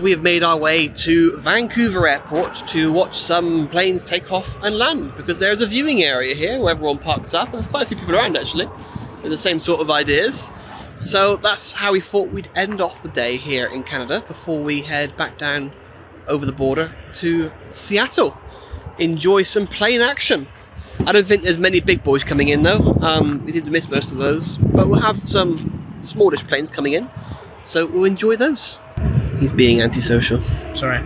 we have made our way to Vancouver Airport to watch some planes take off and land, because there's a viewing area here where everyone parks up, and there's quite a few people around actually with the same sort of ideas. So that's how we thought we'd end off the day here in Canada before we head back down over the border to Seattle. Enjoy some plane action. I don't think there's many big boys coming in though. We seem to miss most of those, but we'll have some smallish planes coming in, so we'll enjoy those. He's being antisocial. Sorry.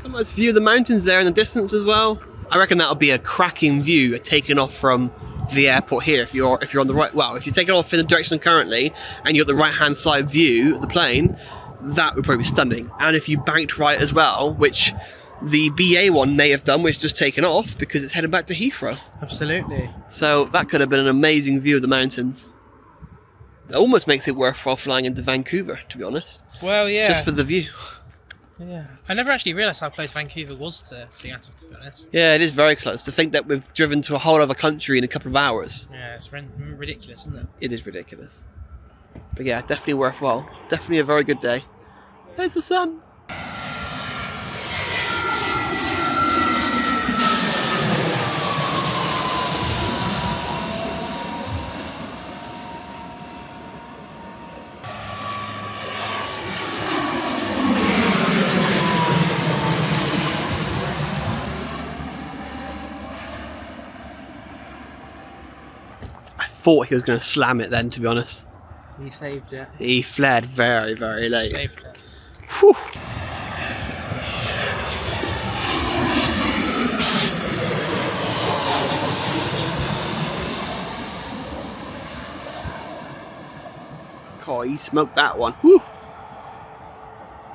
A nice view of the mountains there in the distance as well. I reckon that'll be a cracking view taken off from the airport here. If you're on the right, well, if you're taking off in the direction currently and you're at the right hand side view of the plane, that would probably be stunning. And if you banked right as well, which the BA one may have done, which just taken off because it's heading back to Heathrow. Absolutely. So that could have been an amazing view of the mountains. It almost makes it worthwhile flying into Vancouver, to be honest. Well, yeah. Just for the view. Yeah. I never actually realised how close Vancouver was to Seattle, to be honest. Yeah, it is very close. To think that we've driven to a whole other country in a couple of hours. Yeah, it's ridiculous, isn't it? It is ridiculous. But yeah, definitely worthwhile. Definitely a very good day. There's the sun. I thought he was going to slam it then, to be honest. He saved it. He fled very, very late. Saved it. Whew. Oh, he smoked that one. Whew.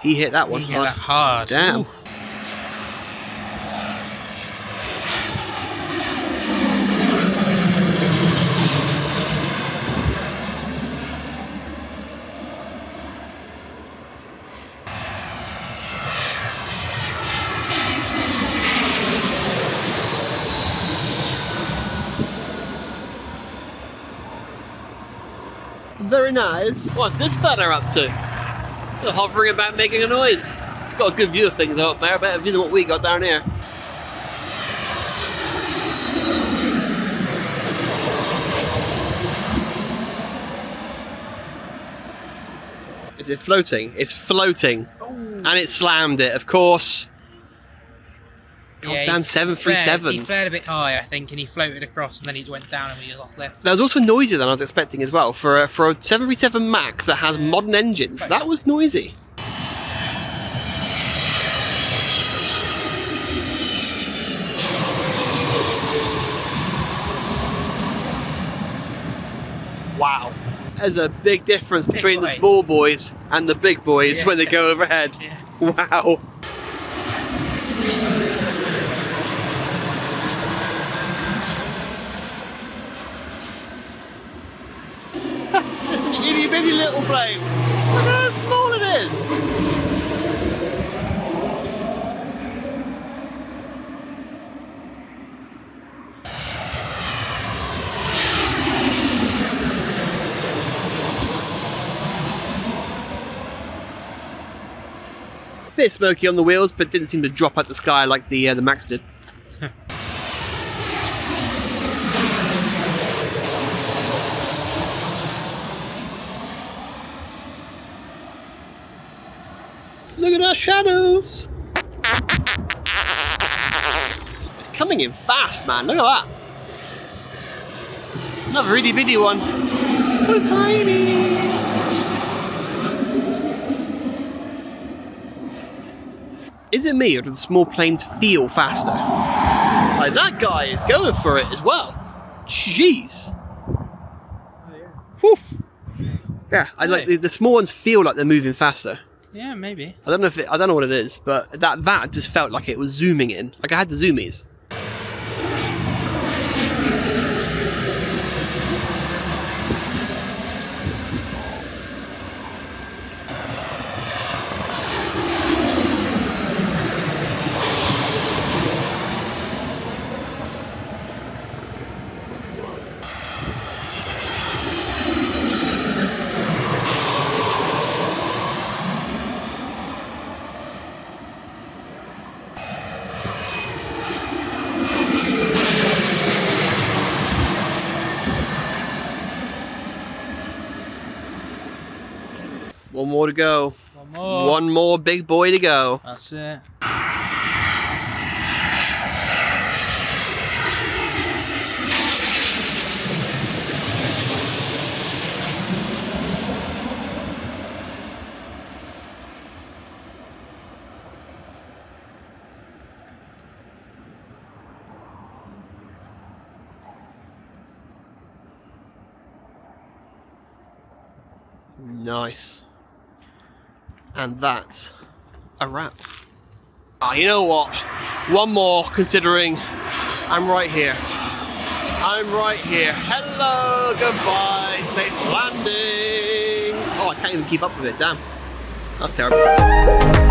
He hit that one He hit that hard. Damn. Oof. Very nice. What's this fella up to? They're hovering about making a noise. It's got a good view of things out there, a better view than what we got down here. Is it floating? It's floating. Oh. And it slammed it, of course. Yeah, Goddamn 737s. He flared a bit high, I think, and he floated across, and then he went down and we lost left. That was also noisier than I was expecting as well. For a 737 MAX that has modern engines, that was noisy. Wow. There's a big difference between the small boys and the big boys when they go overhead. Yeah. Wow. It's an itty bitty little plane. Look how small it is. Bit smoky on the wheels, but didn't seem to drop out the sky like the Max did. Look at our shadows! It's coming in fast, man. Look at that. Another itty bitty one. So tiny. Is it me, or do the small planes feel faster? Like, that guy is going for it as well. Jeez. Whew. Yeah, I like the small ones feel like they're moving faster. Yeah, maybe. I don't know if I don't know what it is, but that just felt like it was zooming in. Like I had the zoomies. One more to go. One more. One more big boy to go. That's it. Nice. And that's a wrap. Ah, you know what? One more, considering I'm right here. I'm right here. Hello, goodbye, safe landings. Oh, I can't even keep up with it, damn. That's terrible.